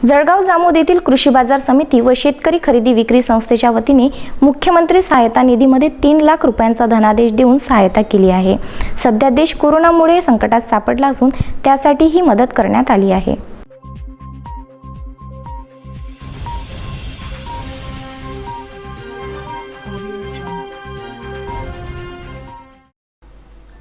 जळगाव जामोद येथील कृषी बाजार समिती व शेतकरी खरेदी विक्री संस्थेच्या वतीने मुख्यमंत्री सहायता निधीमध्ये 3 लाख रुपयांचा धनादेश देऊन सहायता केली आहे। सध्या देश कोरोनामुळे संकटात सापडला असून त्यासाठी ही मदत करण्यात आली आहे।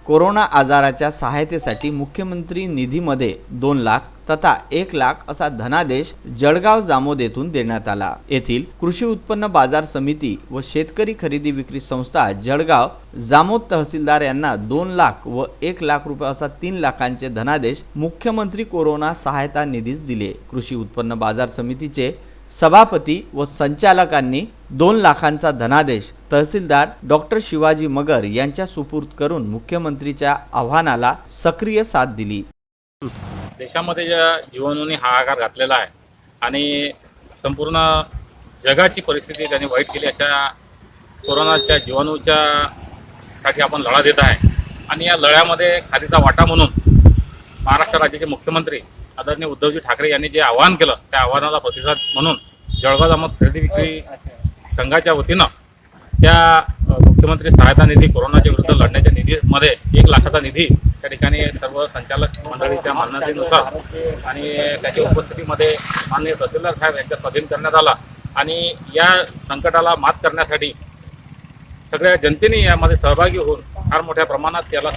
कोरोना आजाराच्या सहायतेसाठी मुख्यमंत्री निधीमध्ये 2 लाख तथा 1 लाख असा धनादेश जळगाव जामोद येथून देण्यात आला। येथील कृषी उत्पन्न बाजार समिती व शेतकरी खरेदी विक्री संस्था जळगाव जामोद तहसीलदार यांना 2 लाख व 1 लाख रुपये असा 3 लाखांचे धनादेश मुख्यमंत्री कोरोना सहायता निधीस दिले। कृषी उत्पन्न बाजार समितीचे सभापती व संचालकांनी 2 लाखांचा धनादेश तहसीलदार डॉक्टर शिवाजी मगर यांच्या सुपूर्द करून मुख्यमंत्रीच्या आव्हानाला सक्रिय साथ दिली। देशामध्ये ज्या जीवाणूंनी हाहाकार घातलेला आहे आणि संपूर्ण जगाची परिस्थिती त्यांनी वाईट केली, अशा कोरोनाच्या जीवाणूच्या साठी आपण लढा देत आहे। आणि या लढ्यामध्ये खालीचा वाटा म्हणून महाराष्ट्र राज्याचे मुख्यमंत्री आदरणीय उद्धवजी ठाकरे यांनी जे आवाहन केलं त्या आव्हानाला प्रतिसाद म्हणून जळगाव जामोद खरेदी विक्री संघाच्या वतीनं त्या मुख्यमंत्री सहायता निधी कोरोनाच्या विरुद्ध लढण्याच्या निधीमध्ये 1 लाखाचा निधी त्या ठिकाणी सर्व संचालक मंडळीच्या मान्यतेनुसार आणि त्याच्या उपस्थितीमध्ये माननीय तहसीलदार साहेब यांच्या स्वाधीन करण्यात आला। आणि या संकटाला मात करण्यासाठी सगळ्या जनतेने यामध्ये सहभागी होऊन फार मोठ्या प्रमाणात त्याला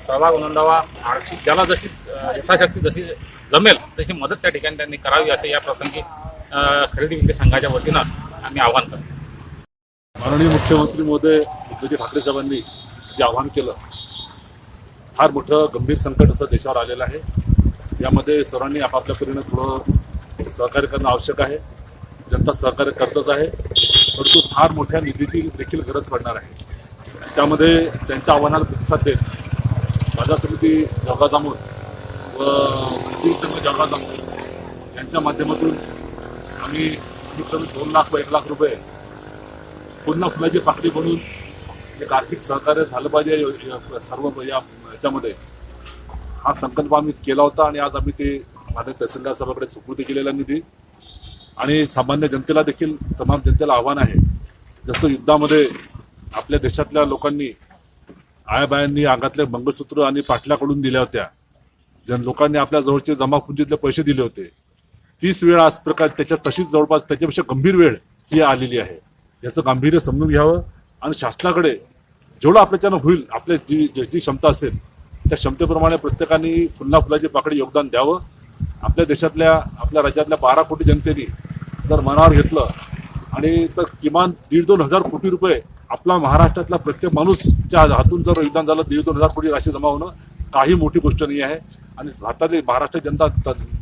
सहभाग नोंदवावा, ज्याला जशी यथाशक्ती जशी जमेल तशी मदत त्या ठिकाणी त्यांनी करावी असं या प्रसंगी खरेदी विक्री संघाच्या वतीनं आम्ही आवाहन करतो। माननीय मुख्यमंत्री महोदय उद्धवजी ठाकरे साहेबांनी जे आवाहन केलं, फार मोठं गंभीर संकट असं देशावर आलेलं आहे। यामध्ये सर्वांनी आपापल्या परीने थोडं सहकार्य करणं आवश्यक आहे। जनता सहकार्य करतच आहे, परंतु फार मोठ्या निधीची देखील गरज पडणार आहे। त्यामध्ये त्यांच्या आव्हानाला प्रतिसाद देत बाजार समिती जळगाव जामोद व कृषी संघ जळगाव जामोद यांच्या माध्यमातून आम्ही कमीत 2 लाख व 1 लाख रुपये पुन्हा फुलाची पाकळी बनवून एक आर्थिक सहकार्य झालं पाहिजे सर्व याच्यामध्ये हा संकल्प आम्ही केला होता। आणि आज आम्ही ते माझ्या तहसीलदार साहेबांकडे सुपूर्द केलेला निधी आणि सामान्य जनतेला देखील तमाम जनतेला आव्हान आहे, जसं युद्धामध्ये आपल्या देशातल्या लोकांनी आयाबायांनी अंगातले मंगळसूत्र आणि पाटल्याकडून दिल्या होत्या, लोकांनी आपल्या जवळचे जमापुंजीतले पैसे दिले होते, तीच वेळ आज प्रकार त्याच्या तशीच जवळपास त्याच्यापेक्षा गंभीर वेळ ही आलेली आहे। याचं गांभीर्य समजून घ्यावं आणि शासनाकडे जेवढं आपल्याच्यानं होईल, आपल्या जी क्षमता असेल त्या क्षमतेप्रमाणे प्रत्येकाने पुन्हा फुलाची पाकळी योगदान द्यावं। आपल्या देशातल्या आपल्या राज्यातल्या 12 कोटी जनतेने जर मनावर घेतलं आणि तर किमान 1,500-2 हजार कोटी रुपये आपला महाराष्ट्रातला प्रत्येक माणूसच्या हातून जर योगदान झालं, 1,500-2 हजार कोटी राशी जमा होणं काही मोठी गोष्ट नाही आहे। आणि भारतातली महाराष्ट्र जनता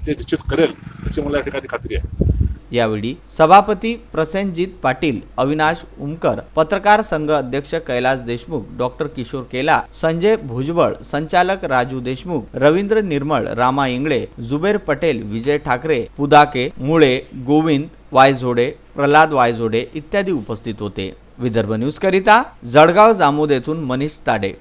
ते निश्चित करेल याची मला या ठिकाणी खात्री आहे। यावेळी सभापती प्रसेनजीत पाटील, अविनाश उमकर, पत्रकार संघ अध्यक्ष कैलास देशमुख, डॉक्टर किशोर केला, संजय भुजबळ, संचालक राजू देशमुख, रवींद्र निर्मळ, रामा इंगळे, जुबेर पटेल, विजय ठाकरे, पुदाके, मुळे, गोविंद वायझोडे, प्रल्हाद वायझोडे इत्यादी उपस्थित होते। विदर्भ न्यूज करिता जळगाव जामोद येथून मनीष ताडे।